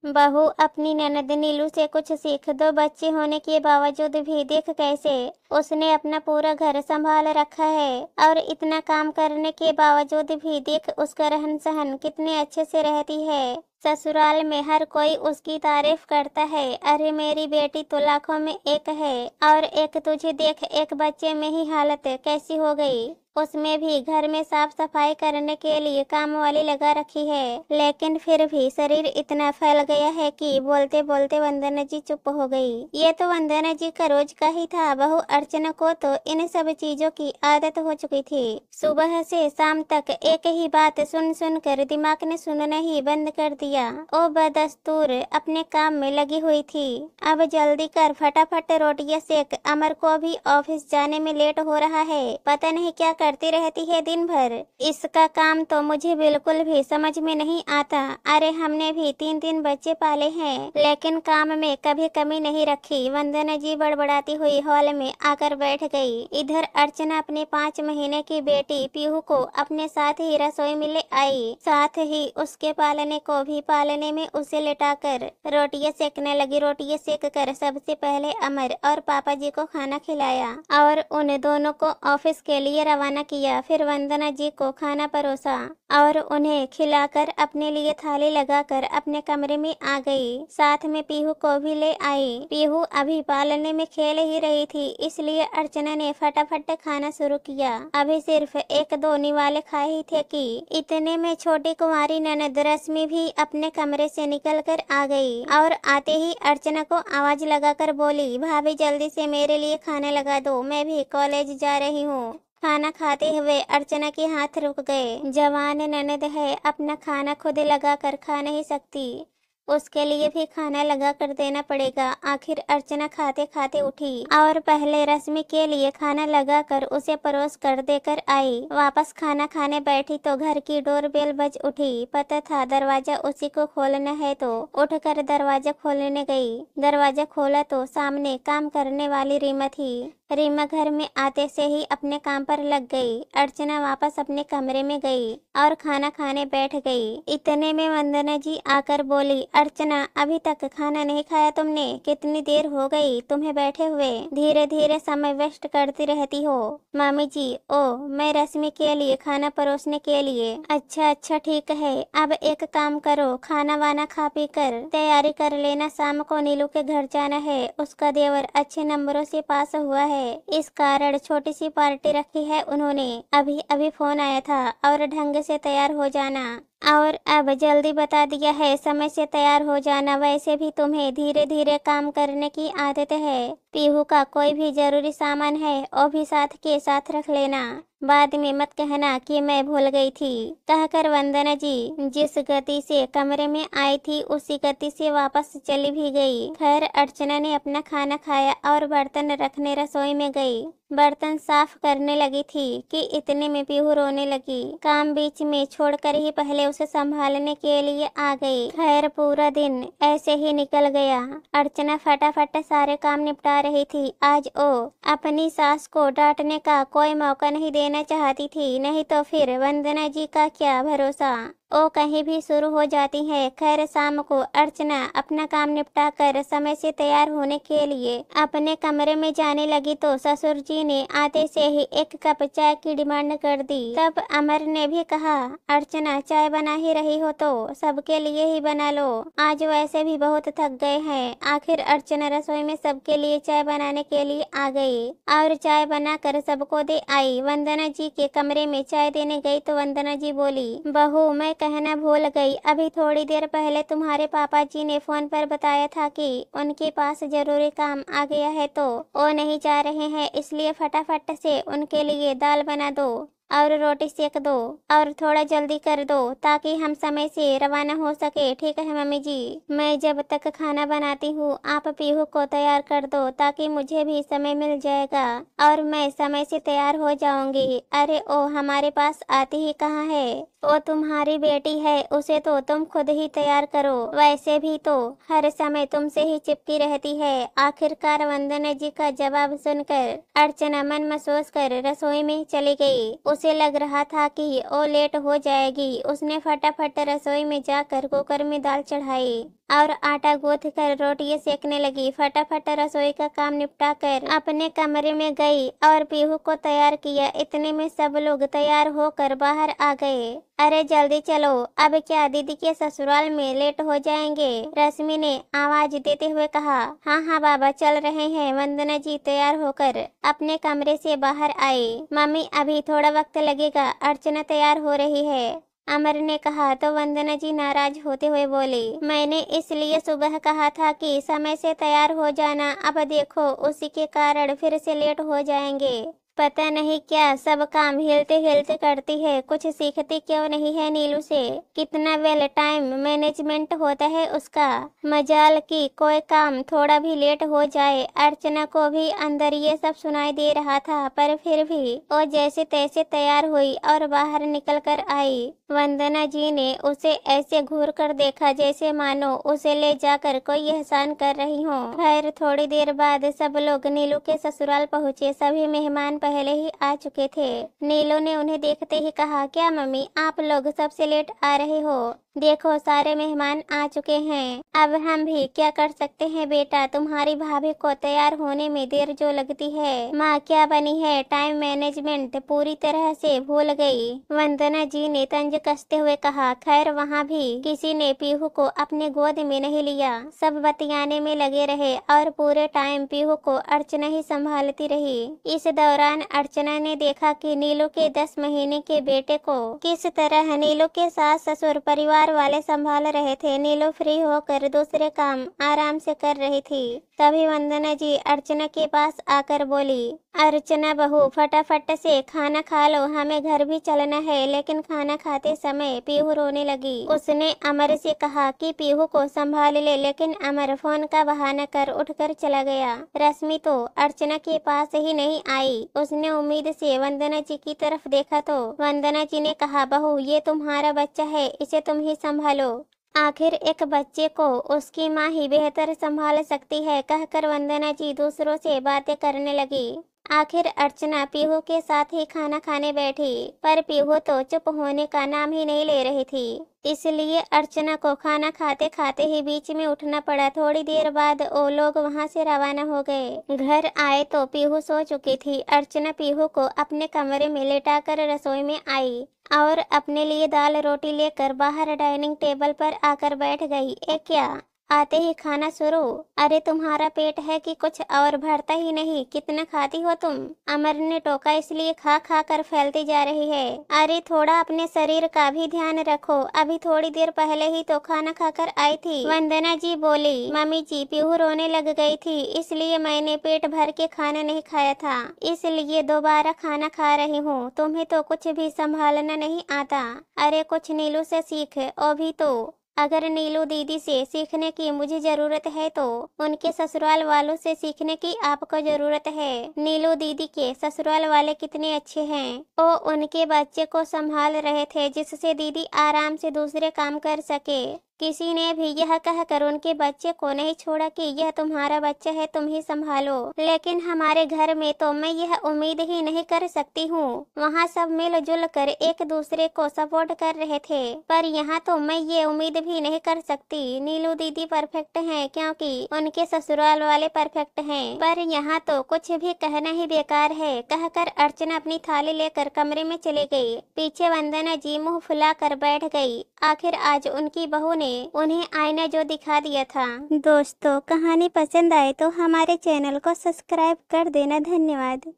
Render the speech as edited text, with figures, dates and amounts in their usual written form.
बहू अपनी ननद नीलू से कुछ सीख। दो बच्चे होने के बावजूद भी देख कैसे उसने अपना पूरा घर संभाल रखा है, और इतना काम करने के बावजूद भी देख उसका रहन सहन कितने अच्छे से रहती है। ससुराल में हर कोई उसकी तारीफ करता है। अरे मेरी बेटी तो लाखों में एक है, और एक तुझे देख एक बच्चे में ही हालत कैसी हो गई। उसमें भी घर में साफ सफाई करने के लिए काम वाली लगा रखी है, लेकिन फिर भी शरीर इतना फैल गया है कि बोलते बोलते वंदना जी चुप हो गई। ये तो वंदना जी का रोज का ही था। बहू अर्चना को तो इन सब चीजों की आदत हो चुकी थी। सुबह से शाम तक एक ही बात सुन सुन कर दिमाग ने सुनना ही बंद कर दिया। वो बदस्तूर अपने काम में लगी हुई थी। अब जल्दी कर, फटाफट रोटियां सेक, अमर को भी ऑफिस जाने में लेट हो रहा है। पता नहीं क्या करती रहती है दिन भर। इसका काम तो मुझे बिल्कुल भी समझ में नहीं आता। अरे हमने भी 3-3 बच्चे पाले हैं, लेकिन काम में कभी कमी नहीं रखी। वंदना जी बड़बड़ाती हुई हॉल में आकर बैठ गई। इधर अर्चना अपने 5 महीने की बेटी पीहू को अपने साथ ही रसोई में ले आई। साथ ही उसके पालने को भी पालने में उसे लेटाकर रोटियां सेकने लगी। रोटियां सेक कर सबसे पहले अमर और पापा जी को खाना खिलाया और उन दोनों को ऑफिस के लिए रवाना किया। फिर वंदना जी को खाना परोसा और उन्हें खिलाकर अपने लिए थाली लगाकर अपने कमरे में आ गई। साथ में पीहू को भी ले आई। पीहू अभी पालने में खेल ही रही थी, इसलिए अर्चना ने फटाफट खाना शुरू किया। अभी सिर्फ 1-2 निवाले खाए ही थे कि इतने में छोटी कुंवारी ननद रश्मि भी अपने कमरे से निकल कर आ गई, और आते ही अर्चना को आवाज लगाकर बोली, भाभी जल्दी से मेरे लिए खाना लगा दो, मैं भी कॉलेज जा रही हूँ। खाना खाते हुए अर्चना के हाथ रुक गए। जवान ननद है, अपना खाना खुद लगा कर खा नहीं सकती, उसके लिए भी खाना लगा कर देना पड़ेगा। आखिर अर्चना खाते खाते उठी और पहले रश्मि के लिए खाना लगा कर उसे परोस कर देकर आई। वापस खाना खाने बैठी तो घर की डोरबेल बज उठी। पता था दरवाजा उसी को खोलना है, तो उठकर दरवाजा खोलने गई। दरवाजा खोला तो सामने काम करने वाली रीमा थी। रीमा घर में आते से ही अपने काम पर लग गई। अर्चना वापस अपने कमरे में गई और खाना खाने बैठ गई। इतने में वंदना जी आकर बोली, अर्चना अभी तक खाना नहीं खाया तुमने? कितनी देर हो गई तुम्हें बैठे हुए? धीरे धीरे समय वेस्ट करती रहती हो। मामी जी, ओ मैं रश्मि के लिए खाना परोसने के लिए। अच्छा अच्छा ठीक है, अब एक काम करो, खाना वाना खा पी कर तैयारी कर लेना। शाम को नीलू के घर जाना है, उसका देवर अच्छे नंबरों से पास हुआ है, इस कारण छोटी सी पार्टी रखी है उन्होंने। अभी अभी फोन आया था, और ढंग से तैयार हो जाना। और अब जल्दी बता दिया है, समय से तैयार हो जाना। वैसे भी तुम्हें धीरे धीरे काम करने की आदत है। पीहू का कोई भी जरूरी सामान है वो भी साथ के साथ रख लेना, बाद में मत कहना कि मैं भूल गई थी। कहकर वंदना जी जिस गति से कमरे में आई थी उसी गति से वापस चली भी गई। खैर अर्चना ने अपना खाना खाया और बर्तन रखने रसोई में गई। बर्तन साफ करने लगी थी कि इतने में पीहू रोने लगी। काम बीच में छोड़कर ही पहले उसे संभालने के लिए आ गई। खैर पूरा दिन ऐसे ही निकल गया। अर्चना फटाफट सारे काम निपटा रही थी। आज वो अपनी सास को डांटने का कोई मौका नहीं देना चाहती थी, नहीं तो फिर वंदना जी का क्या भरोसा, वो कहीं भी शुरू हो जाती है। खैर शाम को अर्चना अपना काम निपटा कर समय से तैयार होने के लिए अपने कमरे में जाने लगी तो ससुर जी ने आते से ही 1 कप चाय की डिमांड कर दी। तब अमर ने भी कहा, अर्चना चाय बना ही रही हो तो सबके लिए ही बना लो, आज वैसे भी बहुत थक गए हैं। आखिर अर्चना रसोई में सबके लिए चाय बनाने के लिए आ गई और चाय बनाकर सबको दे आई। वंदना जी के कमरे में चाय देने गई तो वंदना जी बोली, बहू मैं कहना भूल गई, अभी थोड़ी देर पहले तुम्हारे पापा जी ने फोन पर बताया था कि उनके पास जरूरी काम आ गया है, तो वो नहीं जा रहे हैं, इसलिए फटाफट से उनके लिए दाल बना दो और रोटी सेक दो और थोड़ा जल्दी कर दो ताकि हम समय से रवाना हो सके। ठीक है मम्मी जी, मैं जब तक खाना बनाती हूँ आप पीहू को तैयार कर दो ताकि मुझे भी समय मिल जाएगा और मैं समय से तैयार हो जाऊंगी। अरे ओ हमारे पास आती ही कहाँ है, वो तुम्हारी बेटी है, उसे तो तुम खुद ही तैयार करो, वैसे भी तो हर समय तुमसे ही चिपकी रहती है। आखिरकार वंदना जी का जवाब सुनकर अर्चना मन महसूस कर रसोई में चली गई। उसे लग रहा था कि वो लेट हो जाएगी। उसने फटाफट रसोई में जाकर कुकर में दाल चढ़ाई और आटा गूंथ कर रोटियां सेकने लगी। फटाफट रसोई का काम निपटा कर अपने कमरे में गई और पीहू को तैयार किया। इतने में सब लोग तैयार होकर बाहर आ गए। अरे जल्दी चलो, अब क्या दीदी के ससुराल में लेट हो जाएंगे? रश्मि ने आवाज देते हुए कहा। हाँ हाँ बाबा, चल रहे हैं। वंदना जी तैयार होकर अपने कमरे से बाहर आई। मम्मी अभी थोड़ा वक्त लगेगा, अर्चना तैयार हो रही है, अमर ने कहा। तो वंदना जी नाराज होते हुए बोली, मैंने इसलिए सुबह कहा था कि समय से तैयार हो जाना, अब देखो उसी के कारण फिर से लेट हो जाएंगे। पता नहीं क्या सब काम हिलते हिलते करती है, कुछ सीखती क्यों नहीं है नीलू से। कितना वेल टाइम मैनेजमेंट होता है उसका। मजाल की कोई काम थोड़ा भी लेट हो जाए। अर्चना को भी अंदर ये सब सुनाई दे रहा था, पर फिर भी वो जैसे तैसे तैयार हुई और बाहर निकल कर आई। वंदना जी ने उसे ऐसे घूर कर देखा जैसे मानो उसे ले जाकर कोई एहसान कर रही हो। खैर थोड़ी देर बाद सब लोग नीलू के ससुराल पहुँचे। सभी मेहमान पहले ही आ चुके थे। नीलू ने उन्हें देखते ही कहा, क्या मम्मी आप लोग सबसे लेट आ रहे हो? देखो सारे मेहमान आ चुके हैं, अब हम भी क्या कर सकते हैं बेटा। तुम्हारी भाभी को तैयार होने में देर जो लगती है, माँ क्या बनी है, टाइम मैनेजमेंट पूरी तरह से भूल गई। वंदना जी ने तंज कसते हुए कहा। खैर वहाँ भी किसी ने पीहू को अपने गोद में नहीं लिया। सब बतियाने में लगे रहे और पूरे टाइम पीहू को अर्चना ही संभालती रही। इस दौरान अर्चना ने देखा कि नीलू के 10 महीने के बेटे को किस तरह नीलू के सास ससुर परिवार वाले संभाल रहे थे। नीलू फ्री होकर दूसरे काम आराम से कर रही थी। तभी वंदना जी अर्चना के पास आकर बोली, अर्चना बहू फटाफट से खाना खा लो, हमें घर भी चलना है। लेकिन खाना खाते समय पीहू रोने लगी। उसने अमर से कहा कि पीहू को संभाल ले, लेकिन अमर फोन का बहाना कर उठकर चला गया। रश्मि तो अर्चना के पास ही नहीं आई। उसने उम्मीद से वंदना जी की तरफ देखा तो वंदना जी ने कहा, बहू ये तुम्हारा बच्चा है, इसे तुम ही संभालो। आखिर एक बच्चे को उसकी माँ ही बेहतर संभाल सकती है, कहकर वंदना जी दूसरों से बातें करने लगी। आखिर अर्चना पीहू के साथ ही खाना खाने बैठी, पर पीहू तो चुप होने का नाम ही नहीं ले रही थी। इसलिए अर्चना को खाना खाते खाते ही बीच में उठना पड़ा। थोड़ी देर बाद वो लोग वहां से रवाना हो गए। घर आए तो पीहू सो चुकी थी। अर्चना पीहू को अपने कमरे में लेटाकर रसोई में आई और अपने लिए दाल रोटी लेकर बाहर डाइनिंग टेबल पर आकर बैठ गई। ए क्या आते ही खाना शुरू? अरे तुम्हारा पेट है कि कुछ और भरता ही नहीं, कितना खाती हो तुम? अमर ने टोका। इसलिए खा खा कर फैलती जा रही है। अरे थोड़ा अपने शरीर का भी ध्यान रखो, अभी थोड़ी देर पहले ही तो खाना खाकर आई थी। वंदना जी बोली, मम्मी जी पीहू रोने लग गई थी, इसलिए मैंने पेट भर के खाना नहीं खाया था, इसलिए दोबारा खाना खा रही हूँ। तुम्हें तो कुछ भी संभालना नहीं आता। अरे कुछ नीलू से सीख। ओ भी तो अगर नीलू दीदी से सीखने की मुझे जरूरत है तो उनके ससुराल वालों से सीखने की आपको जरूरत है। नीलू दीदी के ससुराल वाले कितने अच्छे हैं। वो उनके बच्चे को संभाल रहे थे जिससे दीदी आराम से दूसरे काम कर सके। किसी ने भी यह कहकर उनके बच्चे को नहीं छोड़ा कि यह तुम्हारा बच्चा है, तुम ही संभालो। लेकिन हमारे घर में तो मैं यह उम्मीद ही नहीं कर सकती हूँ। वहाँ सब मिलजुल कर एक दूसरे को सपोर्ट कर रहे थे, पर यहाँ तो मैं ये उम्मीद भी नहीं कर सकती। नीलू दीदी परफेक्ट हैं क्योंकि उनके ससुराल वाले परफेक्ट हैं, पर यहाँ तो कुछ भी कहना ही बेकार है। कहकर अर्चना अपनी थाली लेकर कमरे में चली गई। पीछे वंदना जी मुँह फुला कर बैठ गई। आखिर आज उनकी बहू ने उन्हें आईना जो दिखा दिया था। दोस्तों कहानी पसंद आए तो हमारे चैनल को सब्सक्राइब कर देना। धन्यवाद।